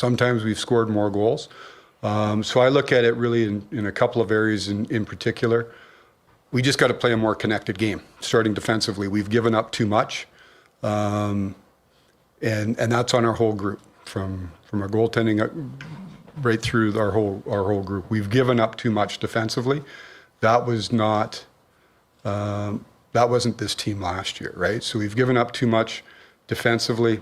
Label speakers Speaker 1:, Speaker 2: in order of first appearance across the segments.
Speaker 1: Sometimes we've scored more goals. So I look at it really in a couple of areas in particular. We just got to play a more connected game, starting defensively. We've given up too much, and that's on our whole group, from our goaltending right through our whole group. We've given up too much defensively. That was not that wasn't this team last year, right? So we've given up too much defensively.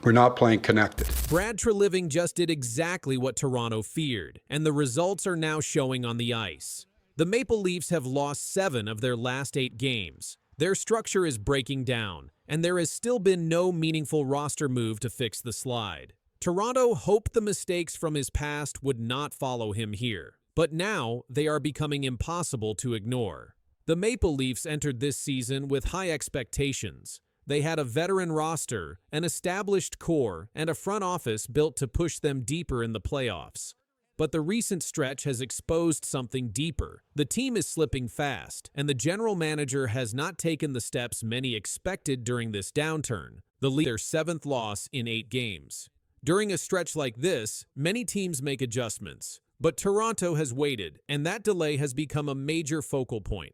Speaker 1: We're not playing connected.
Speaker 2: Brad Treliving just did exactly what Toronto feared, and the results are now showing on the ice. The Maple Leafs have lost 7 of their last 8 games. Their structure is breaking down, and there has still been no meaningful roster move to fix the slide. Toronto hoped the mistakes from his past would not follow him here, but now they are becoming impossible to ignore. The Maple Leafs entered this season with high expectations. They had a veteran roster, an established core, and a front office built to push them deeper in the playoffs. But the recent stretch has exposed something deeper. The team is slipping fast, and the general manager has not taken the steps many expected during this downturn. The Leafs their 7th loss in 8 games. During a stretch like this, many teams make adjustments, but Toronto has waited, and that delay has become a major focal point.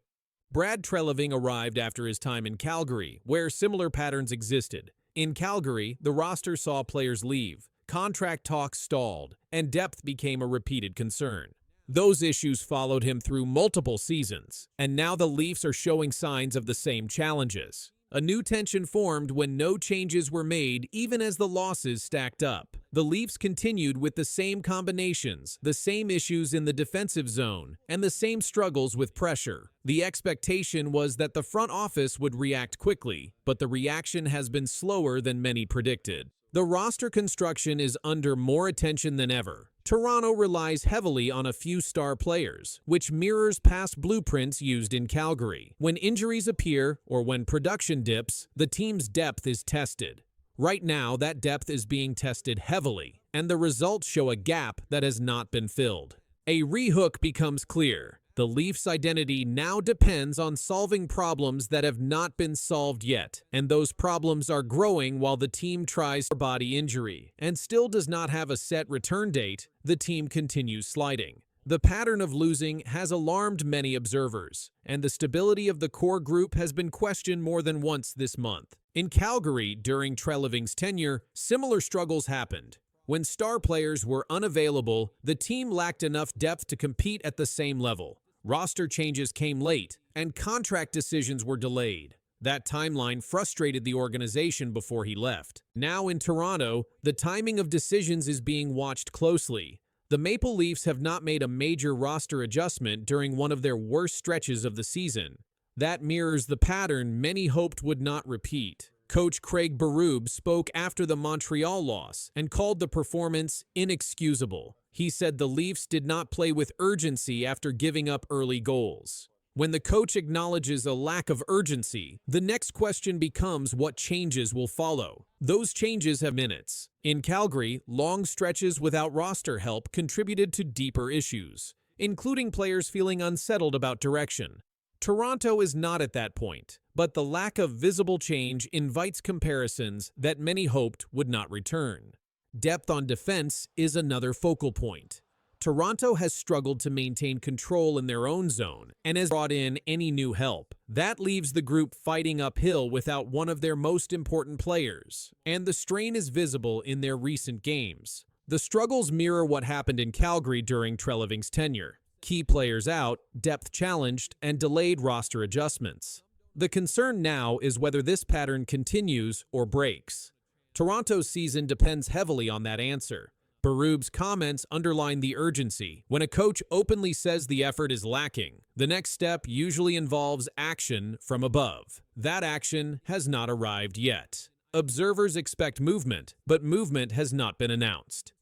Speaker 2: Brad Treliving arrived after his time in Calgary, where similar patterns existed. In Calgary, the roster saw players leave, contract talks stalled, and depth became a repeated concern. Those issues followed him through multiple seasons, and now the Leafs are showing signs of the same challenges. A new tension formed when no changes were made, even as the losses stacked up. The Leafs continued with the same combinations, the same issues in the defensive zone, and the same struggles with pressure. The expectation was that the front office would react quickly, but the reaction has been slower than many predicted. The roster construction is under more attention than ever. Toronto relies heavily on a few star players, which mirrors past blueprints used in Calgary. When injuries appear or when production dips, the team's depth is tested. Right now, that depth is being tested heavily, and the results show a gap that has not been filled. A rehook becomes clear. The Leafs' identity now depends on solving problems that have not been solved yet, and those problems are growing while the team tries for body injury and still does not have a set return date. The team continues sliding. The pattern of losing has alarmed many observers, and the stability of the core group has been questioned more than once this month. In Calgary, during Treliving's tenure, similar struggles happened. When star players were unavailable, the team lacked enough depth to compete at the same level. Roster changes came late, and contract decisions were delayed. That timeline frustrated the organization before he left. Now in Toronto, the timing of decisions is being watched closely. The Maple Leafs have not made a major roster adjustment during one of their worst stretches of the season. That mirrors the pattern many hoped would not repeat. Coach Craig Berube spoke after the Montreal loss and called the performance inexcusable. He said the Leafs did not play with urgency after giving up early goals. When the coach acknowledges a lack of urgency, the next question becomes what changes will follow. Those changes have minutes. In Calgary, long stretches without roster help contributed to deeper issues, including players feeling unsettled about direction. Toronto is not at that point, but the lack of visible change invites comparisons that many hoped would not return. Depth on defense is another focal point. Toronto has struggled to maintain control in their own zone and has brought in any new help. That leaves the group fighting uphill without one of their most important players, and the strain is visible in their recent games. The struggles mirror what happened in Calgary during Treliving's tenure. Key players out, depth challenged, and delayed roster adjustments. The concern now is whether this pattern continues or breaks. Toronto's season depends heavily on that answer. Berube's comments underline the urgency. When a coach openly says the effort is lacking, the next step usually involves action from above. That action has not arrived yet. Observers expect movement, but movement has not been announced.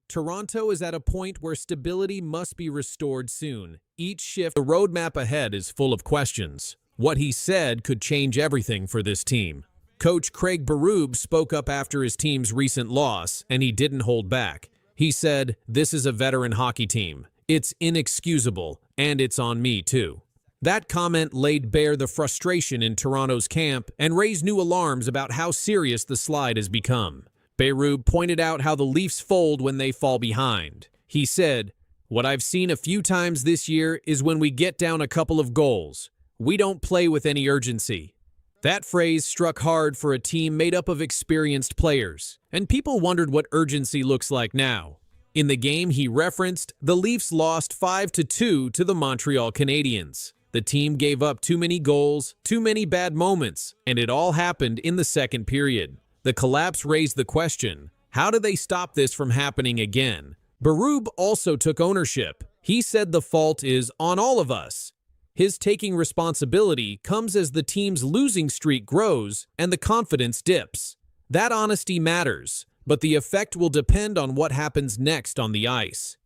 Speaker 2: Toronto is at a point where stability must be restored soon. Each shift, the roadmap ahead is full of questions. What he said could change everything for this team. Coach Craig Berube spoke up after his team's recent loss, and he didn't hold back. He said, "This is a veteran hockey team. It's inexcusable, and it's on me too." That comment laid bare the frustration in Toronto's camp and raised new alarms about how serious the slide has become. Berube pointed out how the Leafs fold when they fall behind. He said, "What I've seen a few times this year is when we get down a couple of goals, we don't play with any urgency." That phrase struck hard for a team made up of experienced players, and people wondered what urgency looks like now. In the game he referenced, the Leafs lost 5-2 to the Montreal Canadiens. The team gave up too many goals, too many bad moments, and it all happened in the second period. The collapse raised the question, how do they stop this from happening again? Berube also took ownership. He said the fault is on all of us. His taking responsibility comes as the team's losing streak grows and the confidence dips. That honesty matters, but the effect will depend on what happens next on the ice.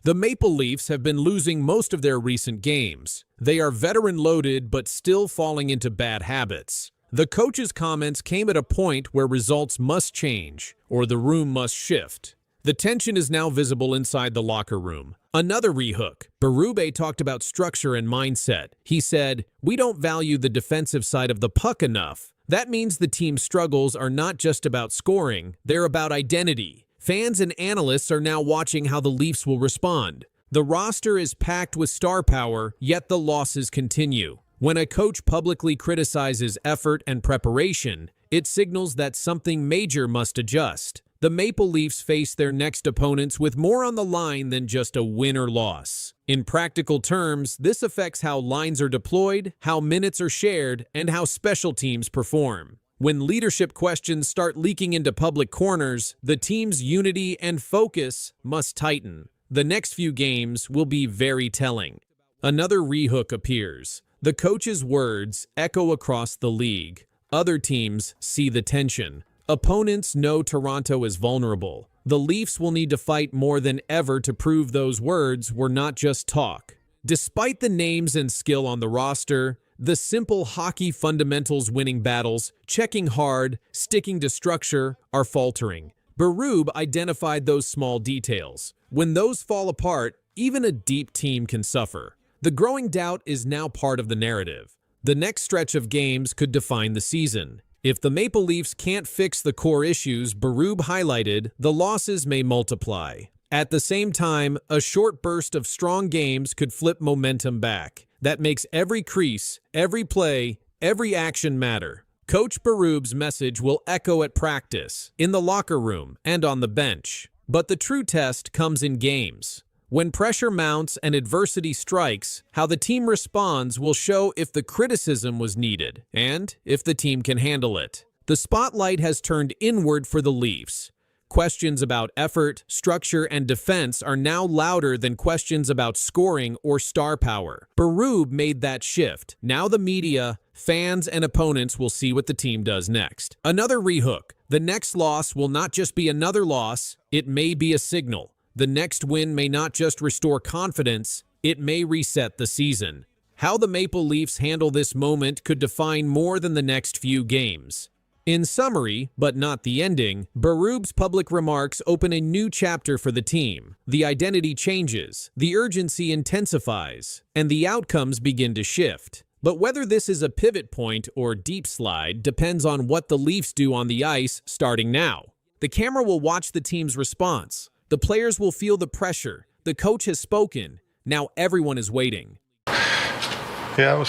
Speaker 2: The Maple Leafs have been losing most of their recent games. They are veteran-loaded but still falling into bad habits. The coach's comments came at a point where results must change, or the room must shift. The tension is now visible inside the locker room. Another rehook. Berube talked about structure and mindset. He said, "We don't value the defensive side of the puck enough. That means the team's struggles are not just about scoring, they're about identity." Fans and analysts are now watching how the Leafs will respond. The roster is packed with star power, yet the losses continue. When a coach publicly criticizes effort and preparation, it signals that something major must adjust. The Maple Leafs face their next opponents with more on the line than just a win or loss. In practical terms, this affects how lines are deployed, how minutes are shared, and how special teams perform. When leadership questions start leaking into public corners, the team's unity and focus must tighten. The next few games will be very telling. Another rehook appears. The coach's words echo across the league. Other teams see the tension. Opponents know Toronto is vulnerable. The Leafs will need to fight more than ever to prove those words were not just talk. Despite the names and skill on the roster, the simple hockey fundamentals winning battles, checking hard, sticking to structure, are faltering. Berube identified those small details. When those fall apart, even a deep team can suffer. The growing doubt is now part of the narrative. The next stretch of games could define the season. If the Maple Leafs can't fix the core issues Berube highlighted, the losses may multiply. At the same time, a short burst of strong games could flip momentum back. That makes every crease, every play, every action matter. Coach Berube's message will echo at practice, in the locker room, and on the bench. But the true test comes in games. When pressure mounts and adversity strikes, how the team responds will show if the criticism was needed and if the team can handle it. The spotlight has turned inward for the Leafs. Questions about effort, structure, and defense are now louder than questions about scoring or star power. Berube made that shift. Now the media, fans, and opponents will see what the team does next. Another rehook. The next loss will not just be another loss, it may be a signal. The next win may not just restore confidence, it may reset the season. How the Maple Leafs handle this moment could define more than the next few games. In summary, but not the ending, Berube's public remarks open a new chapter for the team. The identity changes, the urgency intensifies, and the outcomes begin to shift. But whether this is a pivot point or deep slide depends on what the Leafs do on the ice starting now. The camera will watch the team's response. The players will feel the pressure. The coach has spoken. Now everyone is waiting.
Speaker 3: Yeah,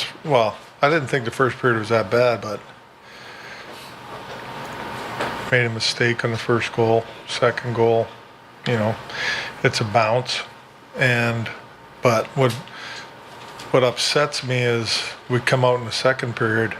Speaker 3: I didn't think the first period was that bad, but made a mistake on the first goal, second goal, it's a bounce. But what upsets me is we come out in the second period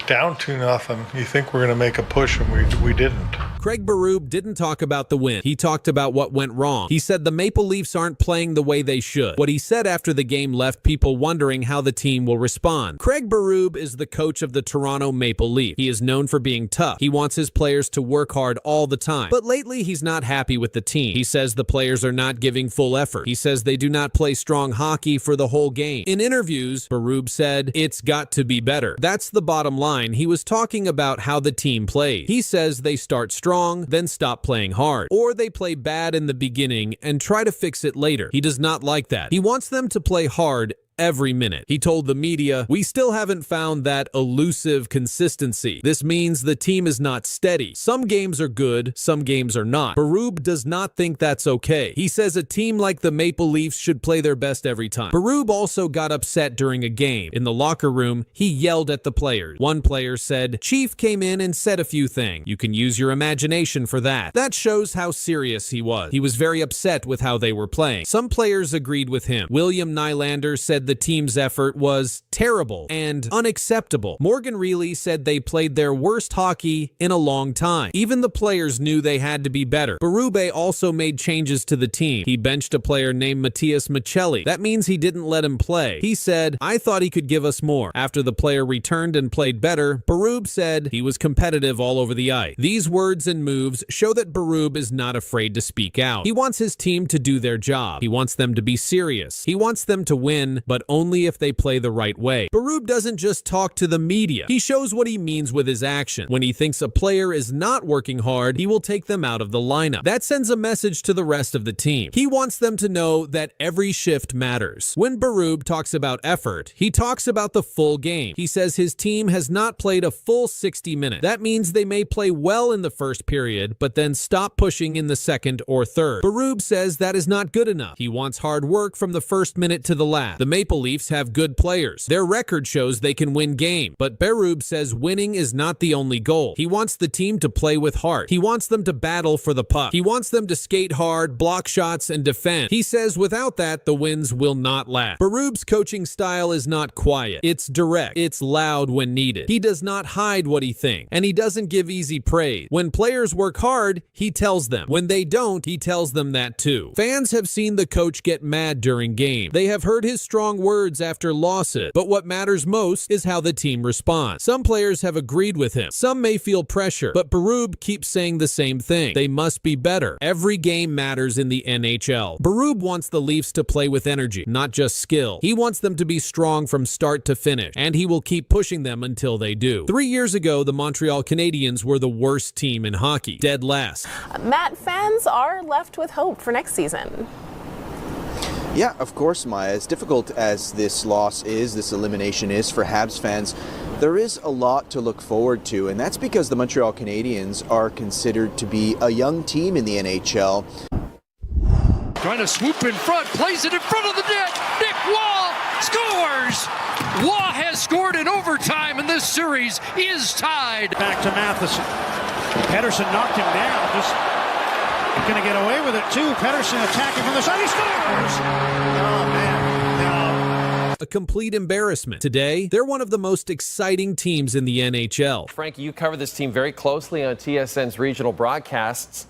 Speaker 3: down 2-0. You think we're going to make a push, and we didn't.
Speaker 2: Craig Berube didn't talk about the win. He talked about what went wrong. He said the Maple Leafs aren't playing the way they should. What he said after the game left people wondering how the team will respond. Craig Berube is the coach of the Toronto Maple Leafs. He is known for being tough. He wants his players to work hard all the time. But lately, he's not happy with the team. He says the players are not giving full effort. He says they do not play strong hockey for the whole game. In interviews, Berube said, "It's got to be better." That's the bottom line. He was talking about how the team played. He says they start strong, then stop playing hard. Or they play bad in the beginning and try to fix it later. He does not like that. He wants them to play hard every minute. He told the media, "We still haven't found that elusive consistency. This means the team is not steady. Some games are good, some games are not." Berube does not think that's okay. He says a team like the Maple Leafs should play their best every time. Berube also got upset during a game. In the locker room, he yelled at the players. One player said, "Chief came in and said a few things. You can use your imagination for that." That shows how serious he was. He was very upset with how they were playing. Some players agreed with him. William Nylander said the team's effort was terrible and unacceptable. Morgan Reilly said they played their worst hockey in a long time. Even the players knew they had to be better. Berube also made changes to the team. He benched a player named Matthias Michelli. That means he didn't let him play. He said, "I thought he could give us more." After the player returned and played better, Berube said he was competitive all over the ice. These words and moves show that Berube is not afraid to speak out. He wants his team to do their job. He wants them to be serious. He wants them to win, but only if they play the right way. Berube doesn't just talk to the media. He shows what he means with his action. When he thinks a player is not working hard, he will take them out of the lineup. That sends a message to the rest of the team. He wants them to know that every shift matters. When Berube talks about effort, he talks about the full game. He says his team has not played a full 60 minutes. That means they may play well in the first period, but then stop pushing in the second or third. Berube says that is not good enough. He wants hard work from the first minute to the last. The Maple Leafs have good players. Their record shows they can win games, but Berube says winning is not the only goal. He wants the team to play with heart. He wants them to battle for the puck. He wants them to skate hard, block shots, and defend. He says without that, the wins will not last. Berube's coaching style is not quiet. It's direct. It's loud when needed. He does not hide what he thinks, and he doesn't give easy praise. When players work hard, he tells them. When they don't, he tells them that too. Fans have seen the coach get mad during games. They have heard his strong words after losses, but what matters most is how the team responds. Some players have agreed with him. Some may feel pressure, but Berube keeps saying the same thing. They must be better. Every game matters in the NHL. Berube wants the Leafs to play with energy, not just skill. He wants them to be strong from start to finish, and he will keep pushing them until they do. 3 years ago, the Montreal Canadiens were the worst team in hockey, dead last.
Speaker 4: Matt, fans are left with hope for next season.
Speaker 5: Yeah, of course, Maya. As difficult as this loss is, this elimination is for Habs fans, there is a lot to look forward to, and that's because the Montreal Canadiens are considered to be a young team in the NHL.
Speaker 6: Trying to swoop in front, plays it in front of the net. Nick Waugh scores! Waugh has scored in overtime, and this series is tied.
Speaker 7: Back to Matheson. Pettersson knocked him down. Just going to get away with it, too. Pettersson attacking from the side. He scores! Oh, man. No.
Speaker 2: A complete embarrassment. Today, they're one of the most exciting teams in the NHL.
Speaker 8: Frankie, you cover this team very closely on TSN's regional broadcasts.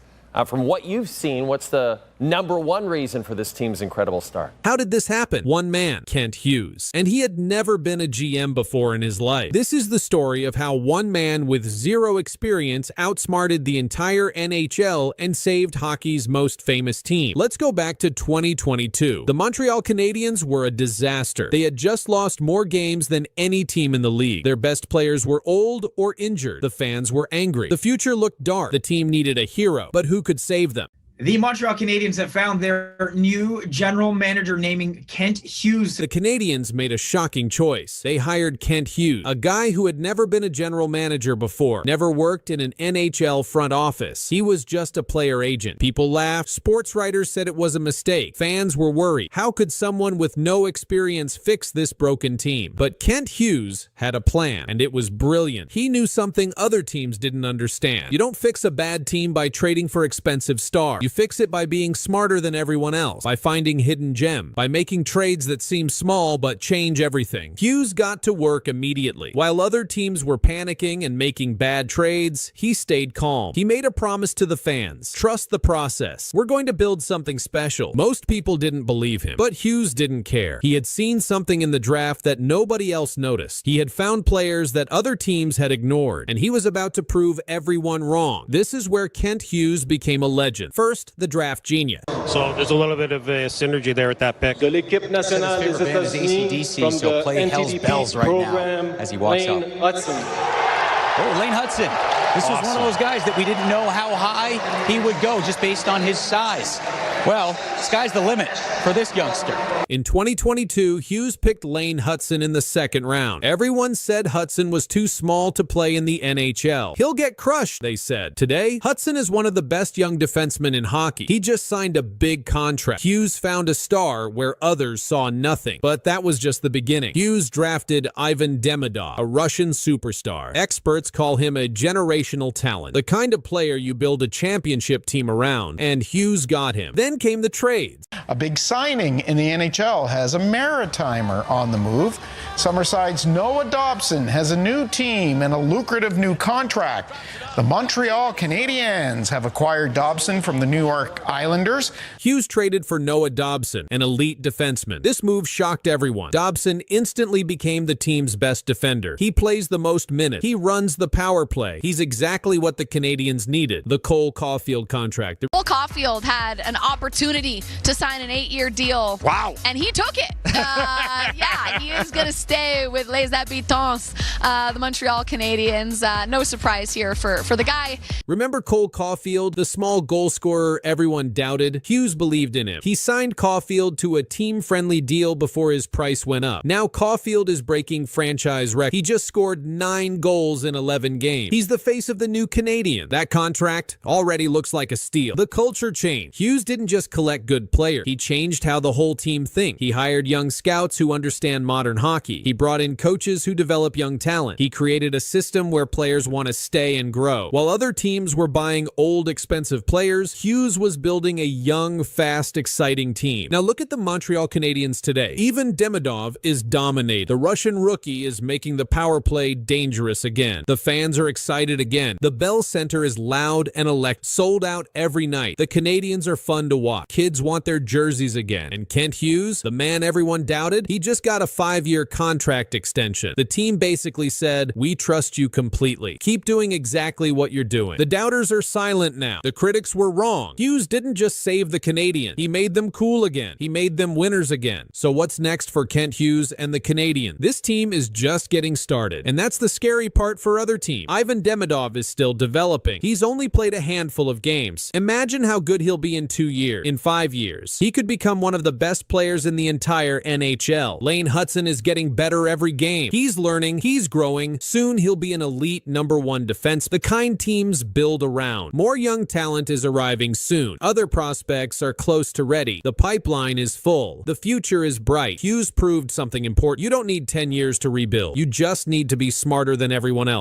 Speaker 8: From what you've seen, what's the number one reason for this team's incredible start?
Speaker 2: How did this happen? One man, Kent Hughes. And he had never been a GM before in his life. This is the story of how one man with zero experience outsmarted the entire NHL and saved hockey's most famous team. Let's go back to 2022. The Montreal Canadiens were a disaster. They had just lost more games than any team in the league. Their best players were old or injured. The fans were angry. The future looked dark. The team needed a hero, but who could save them?
Speaker 9: The Montreal Canadiens have found their new general manager, naming Kent Hughes.
Speaker 2: The Canadiens made a shocking choice. They hired Kent Hughes, a guy who had never been a general manager before, never worked in an NHL front office. He was just a player agent. People laughed. Sports writers said it was a mistake. Fans were worried. How could someone with no experience fix this broken team? But Kent Hughes had a plan, and it was brilliant. He knew something other teams didn't understand. You don't fix a bad team by trading for expensive stars. You fix it by being smarter than everyone else, by finding hidden gems, by making trades that seem small but change everything. Hughes got to work immediately. While other teams were panicking and making bad trades, he stayed calm. He made a promise to the fans. Trust the process. We're going to build something special. Most people didn't believe him, but Hughes didn't care. He had seen something in the draft that nobody else noticed. He had found players that other teams had ignored, and he was about to prove everyone wrong. This is where Kent Hughes became a legend. First, the draft genius.
Speaker 10: So there's a little bit of a synergy there with that pick.
Speaker 11: De l'équipe nationale des États-Unis from the NTDP program, As he walks Lane Hudson. Oh, Lane Hudson. This was one of those guys that we didn't know how high he would go just based on his size. Well, sky's the limit for this youngster.
Speaker 2: In 2022, Hughes picked Lane Hudson in the second round. Everyone said Hudson was too small to play in the NHL. He'll get crushed, they said. Today, Hudson is one of the best young defensemen in hockey. He just signed a big contract. Hughes found a star where others saw nothing. But that was just the beginning. Hughes drafted Ivan Demidov, a Russian superstar. Experts call him a generational talent, the kind of player you build a championship team around, and Hughes got him. Then came the trades.
Speaker 12: A big signing in the NHL has a Maritimer on the move. Summerside's Noah Dobson has a new team and a lucrative new contract. The Montreal Canadiens have acquired Dobson from the New York Islanders.
Speaker 2: Hughes traded for Noah Dobson, an elite defenseman. This move shocked everyone. Dobson instantly became the team's best defender. He plays the most minutes. He runs the power play. He's exactly what the Canadiens needed. The Cole Caulfield contract.
Speaker 13: Cole Caulfield had an opportunity to sign an 8-year deal.
Speaker 12: Wow.
Speaker 13: And he took it. Yeah, he is going to stay with Les Habitants, the Montreal Canadiens. No surprise here for the guy.
Speaker 2: Remember Cole Caulfield, the small goal scorer everyone doubted? Hughes believed in him. He signed Caulfield to a team-friendly deal before his price went up. Now Caulfield is breaking franchise record. He just scored 9 goals in 11 games. He's the face of the new Canadian. That contract already looks like a steal. The culture changed. Hughes didn't just collect good players. He changed how the whole team thinks. He hired young scouts who understand modern hockey. He brought in coaches who develop young talent. He created a system where players want to stay and grow. While other teams were buying old, expensive players, Hughes was building a young, fast, exciting team. Now look at the Montreal Canadiens today. Even Demidov is dominating. The Russian rookie is making the power play dangerous again. The fans are excited again. The Bell Center is loud and electric, sold out every night. The Canadiens are fun to watch. Kids want their jerseys again. And Kent Hughes, the man everyone doubted, he just got a 5-year contract extension. The team basically said, "We trust you completely. Keep doing exactly what you're doing." The doubters are silent now. The critics were wrong. Hughes didn't just save the Canadiens. He made them cool again. He made them winners again. So what's next for Kent Hughes and the Canadiens? This team is just getting started. And that's the scary part for other teams. Ivan Demidov is still developing. He's only played a handful of games. Imagine how good he'll be in 2 years, in 5 years. He could become one of the best players in the entire NHL. Lane Hudson is getting better every game. He's learning. He's growing. Soon he'll be an elite #1 defense, the kind teams build around. More young talent is arriving soon. Other prospects are close to ready. The pipeline is full. The future is bright. Hughes proved something important. You don't need 10 years to rebuild. You just need to be smarter than everyone else.